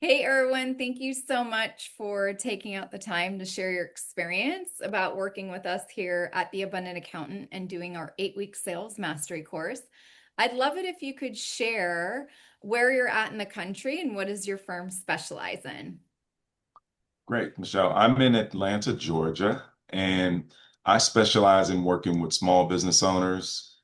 Hey, Erwin, thank you so much for taking out the time to share your experience about working with us here at The Abundant Accountant and doing our 8-week sales mastery course. I'd love it if you could share where you're at in the country and what does your firm specialize in? Great, Michelle. I'm in Atlanta, Georgia, and I specialize in working with small business owners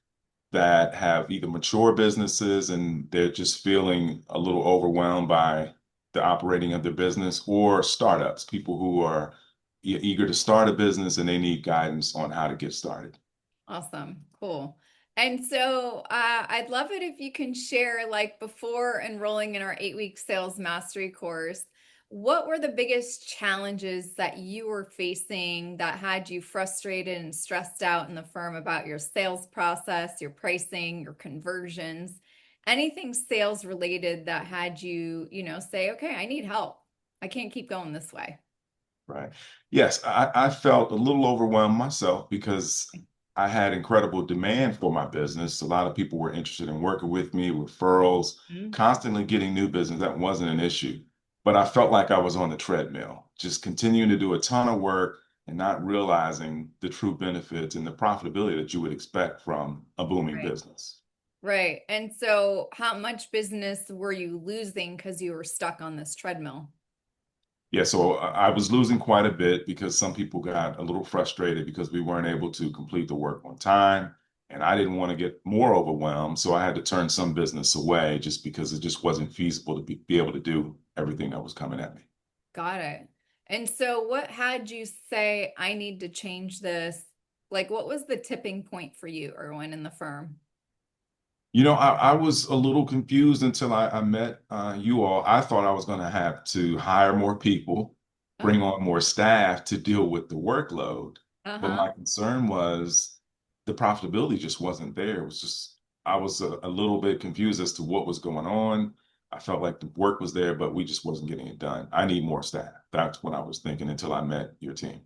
that have either mature businesses and they're just feeling a little overwhelmed by the operating of their business, or startups, people who are eager to start a business and they need guidance on how to get started. Awesome. Cool. And so I'd love it if you can share, like before enrolling in our 8-week sales mastery course, what were the biggest challenges that you were facing that had you frustrated and stressed out in the firm about your sales process, your pricing, your conversions, anything sales related that had you, say, okay, I need help. I can't keep going this way. Right. Yes, I felt a little overwhelmed myself because I had incredible demand for my business. A lot of people were interested in working with me, referrals, Mhm. constantly getting new business. That wasn't an issue. But I felt like I was on the treadmill, just continuing to do a ton of work and not realizing the true benefits and the profitability that you would expect from a booming Right. business. Right. And so, how much business were you losing because you were stuck on this treadmill? Yeah, so I was losing quite a bit because some people got a little frustrated because we weren't able to complete the work on time. And I didn't want to get more overwhelmed. So I had to turn some business away just because it just wasn't feasible to be able to do everything that was coming at me. Got it. And so, what had you say, I need to change this? Like, what was the tipping point for you, Erwin, in the firm? I was a little confused until I met you all. I thought I was going to have to hire more people, bring Uh-huh. on more staff to deal with the workload. But Uh-huh. my concern was the profitability just wasn't there. It was just, I was a little bit confused as to what was going on. I felt like the work was there, but we just wasn't getting it done. I need more staff. That's what I was thinking until I met your team.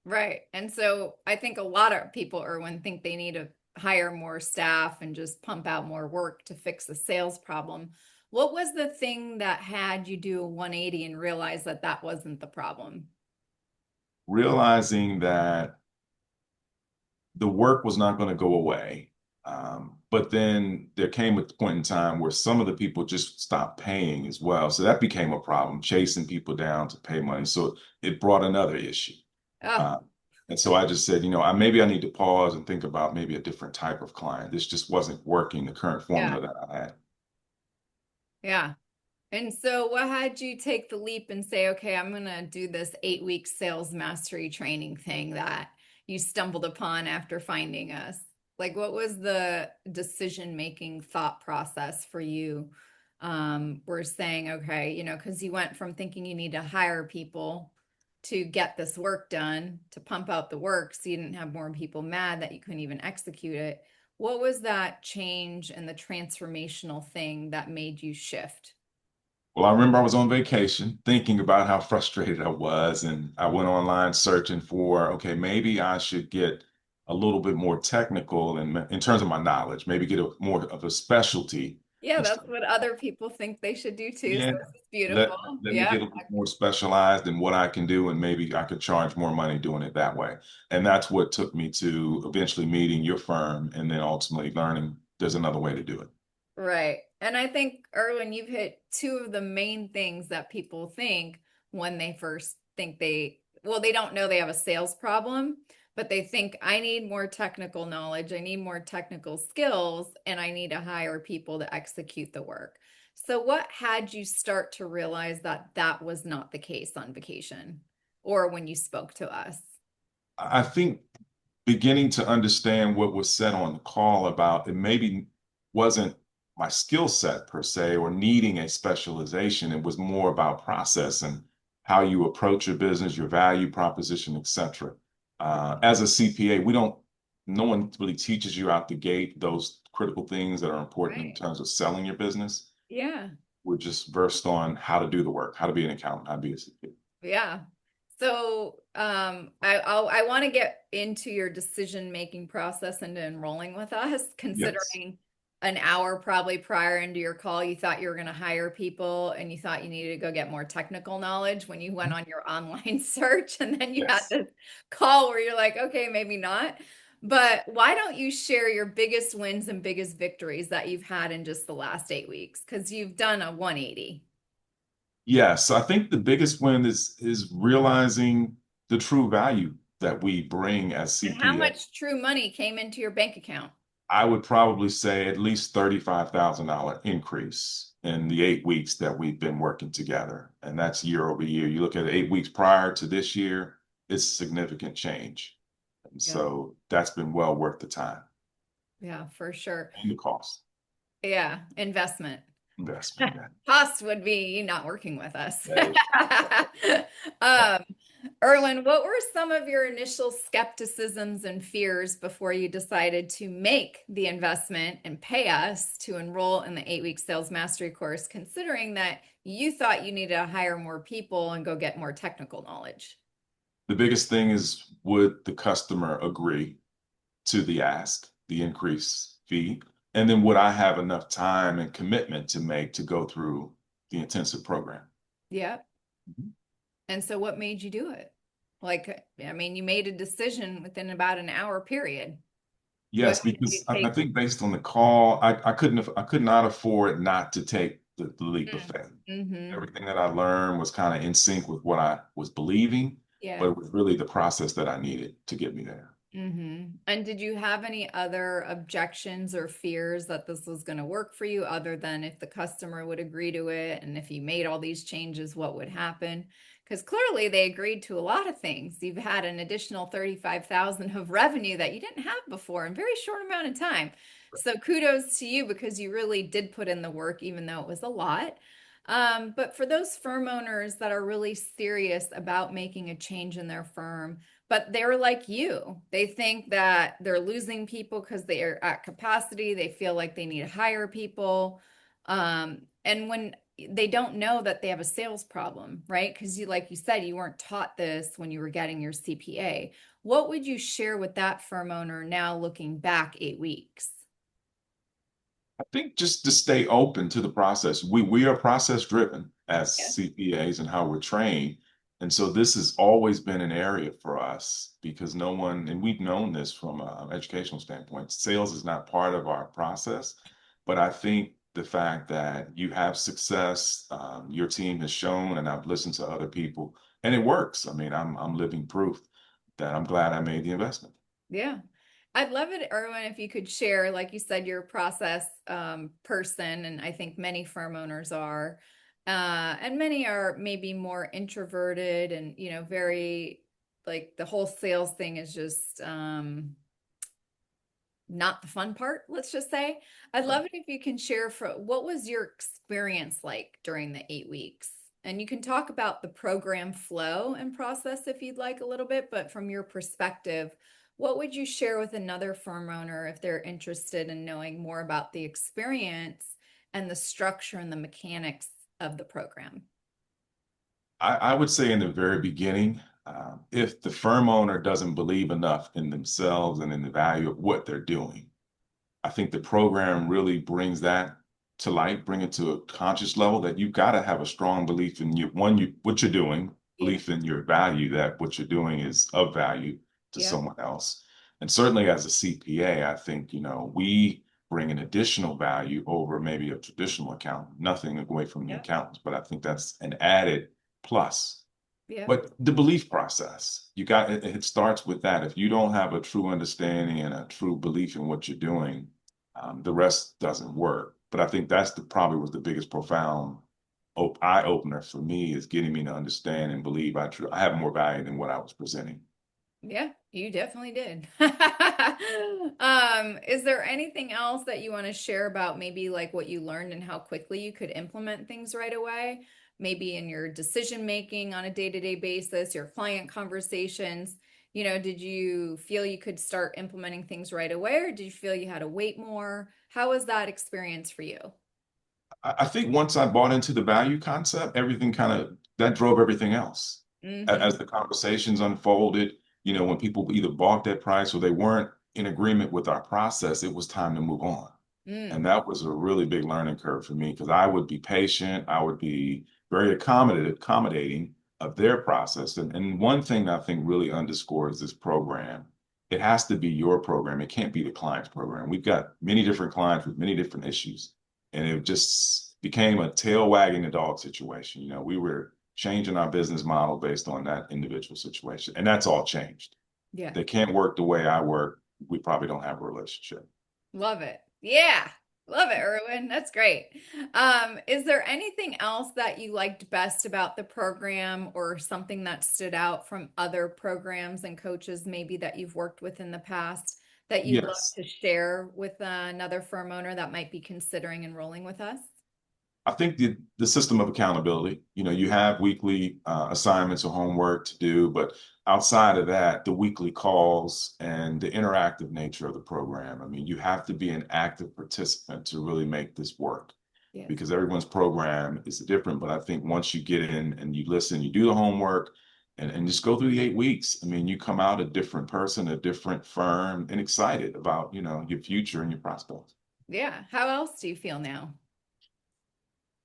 Right. And so, I think a lot of people, Erwin, think they need to hire more staff and just pump out more work to fix the sales problem. What was the thing that had you do a 180 and realize that that wasn't the problem? Realizing that the work was not going to go away. But then there came a point in time where some of the people just stopped paying as well. So that became a problem, chasing people down to pay money. So it brought another issue. Oh, Uh, and so I just said, maybe I need to pause and think about maybe a different type of client. This just wasn't working, the current yeah. formula that I had. Yeah. And so, what had you take the leap and say, okay, I'm going to do this 8-week sales mastery training thing that you stumbled upon after finding us? Like, what was the decision-making thought process for you? We're saying, okay, because you went from thinking you need to hire people to get this work done, to pump out the work so you didn't have more people mad that you couldn't even execute it. What was that change and the transformational thing that made you shift? Well, I remember I was on vacation thinking about how frustrated I was, and I went online searching for, okay, maybe I should get a little bit more technical in terms of my knowledge, maybe get more of a specialty. Yeah, And that's what other people think they should do too. So yeah, this is beautiful. let me Yeah. get a little more specialized in what I can do, and maybe I could charge more money doing it that way. And that's what took me to eventually meeting your firm and then ultimately learning there's another way to do it. Right. And I think, Erwin, you've hit two of the main things that people think when they first think they don't know they have a sales problem, but they think I need more technical knowledge, I need more technical skills, and I need to hire people to execute the work. So, what had you start to realize that that was not the case on vacation or when you spoke to us? I think beginning to understand what was said on the call about it maybe wasn't my skill set per se or needing a specialization. It was more about process and how you approach your business, your value proposition, etc. As a CPA, no one really teaches you out the gate those critical things that are important in Right. terms of selling your business. Yeah. We're just versed on how to do the work, how to be an accountant, how to be a CPA. Yeah. So I want to get into your decision making process into enrolling with us, Yes. considering an hour probably prior into your call, you thought you were going to hire people and you thought you needed to go get more technical knowledge when you went on your online search. And then you had Yes. this call where you're like, okay, maybe not. But why don't you share your biggest wins and biggest victories that you've had in just the last 8 weeks? Because you've done a 180. Yes, I think the biggest win is realizing the true value that we bring as And how CPA. much true money came into your bank account? I would probably say at least $35,000 increase in the 8 weeks that we've been working together. And that's year over year. You look at 8 weeks prior to this year, it's significant change. And Yeah. so that's been well worth the time Yeah, for sure. and the cost Yeah, investment. investment. Yeah, Cost would be you not working with us. that is right. Um, Erwin, what were some of your initial skepticisms and fears before you decided to make the investment and pay us to enroll in the 8 week sales mastery course, considering that you thought you needed to hire more people and go get more technical knowledge? The biggest thing is would the customer agree to the ask, the increase fee? And then would I have enough time and commitment to make to go through the intensive program? Yeah. Mhm. And so what made you do it? Like, I mean, you made a decision within about an hour period. What Yes, made you because I take? think based on the call, I could not afford not to take the leap of faith. Mm-hmm. Everything that I learned was kind of in sync with what I was believing, but Yeah. it was really the process that I needed to get me there. And did you have any other objections or fears that this was going to work for you other than if the customer would agree to it and if you made all these changes, what would happen? Because clearly they agreed to a lot of things. You've had an additional 35,000 of revenue that you didn't have before in a very short amount of time. So kudos to you because you really did put in the work, even though it was a lot. But for those firm owners that are really serious about making a change in their firm, but they're like you. They think that they're losing people because they are at capacity. They feel like they need to hire people. And when they don't know that they have a sales problem, right? Because you, like you said, you weren't taught this when you were getting your CPA. What would you share with that firm owner now looking back 8 weeks? I think just to stay open to the process. We are process driven as Yeah. CPAs and how we're trained. And so this has always been an area for us because no one, and we've known this from an educational standpoint, sales is not part of our process. But I think the fact that you have success, your team has shown, and I've listened to other people, and it works. I mean, I'm living proof that I'm glad I made the investment. Yeah. I'd love it, Erwin, if you could share, like you said, you're a process person, and I think many firm owners are, and many are maybe more introverted and, very like the whole sales thing is just not the fun part, let's just say. I'd Right. love it if you can share for what was your experience like during the 8 weeks? And you can talk about the program flow and process if you'd like a little bit, but from your perspective, what would you share with another firm owner if they're interested in knowing more about the experience and the structure and the mechanics of the program? I would say in the very beginning, if the firm owner doesn't believe enough in themselves and in the value of what they're doing, I think the program really brings that to light, bring it to a conscious level that you've got to have a strong belief in what you're doing, Yeah, belief in your value that what you're doing is of value to yeah, someone else. And certainly as a CPA, I think, we bring an additional value over maybe a traditional accountant, nothing away from the yeah, accountants, but I think that's an added plus. yeah, But the belief process, it starts with that. If you don't have a true understanding and a true belief in what you're doing, the rest doesn't work. But I think that's probably was the biggest profound eye opener for me is getting me to understand and believe I have more value than what I was presenting. yeah, you definitely did. Is there anything else that you want to share about maybe like what you learned and how quickly you could implement things right away? Maybe in your decision making on a day-to-day basis, your client conversations. Did you feel you could start implementing things right away, or did you feel you had to wait more? How was that experience for you? I think once I bought into the value concept, everything kind of that drove everything else. Hmm. As the conversations unfolded, when people either bought that price or they weren't in agreement with our process, it was time to move on. Mm, And that was a really big learning curve for me because I would be patient, I would be very accommodating of their process. And one thing that I think really underscores this program, it has to be your program. It can't be the client's program. We've got many different clients with many different issues. And it just became a tail wagging the dog situation. You know, we were changing our business model based on that individual situation. And that's all changed. yeah. They can't work the way I work. We probably don't have a relationship. Love it. Yeah. Love it, Erwin. That's great. Is there anything else that you liked best about the program or something that stood out from other programs and coaches maybe that you've worked with in the past that you'd love Yes. to share with another firm owner that might be considering enrolling with us? I think the system of accountability, you know, you have weekly assignments or homework to do, but outside of that, the weekly calls and the interactive nature of the program. I mean, you have to be an active participant to really make this work Yes. because everyone's program is different. But I think once you get in and you listen, you do the homework and just go through the 8 weeks. I mean, you come out a different person, a different firm, and excited about, you know, your future and your prospects. Yeah. How else do you feel now?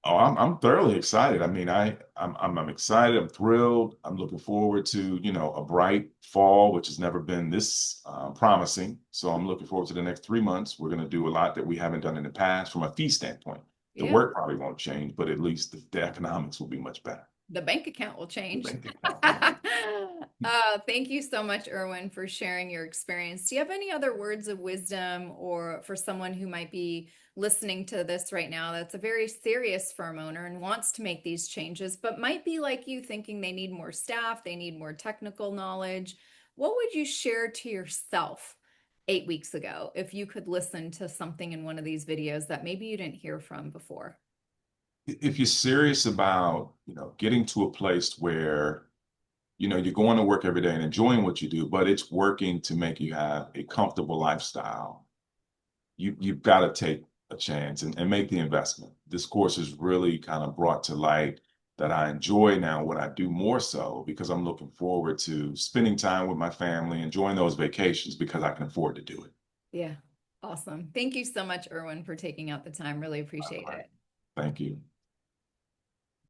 Oh, I'm thoroughly excited. I mean, I'm excited. I'm thrilled. I'm looking forward to, you know, a bright fall, which has never been this promising. So I'm looking forward to the next 3 months. We're going to do a lot that we haven't done in the past from a fee standpoint. The Yeah. work probably won't change, but at least the economics will be much better. The bank account will The change. bank account, yeah. Thank you so much, Erwin, for sharing your experience. Do you have any other words of wisdom or for someone who might be listening to this right now that's a very serious firm owner and wants to make these changes, but might be like you thinking they need more staff, they need more technical knowledge? What would you share to yourself 8 weeks ago if you could listen to something in one of these videos that maybe you didn't hear from before? If you're serious about, you know, getting to a place where, you know, you're going to work every day and enjoying what you do, but it's working to make you have a comfortable lifestyle, you've got to take a chance and make the investment. This course has really kind of brought to light that I enjoy now what I do more so because I'm looking forward to spending time with my family, enjoying those vacations because I can afford to do it. Yeah. Awesome. Thank you so much, Erwin, for taking out the time. Really appreciate it. Thank you.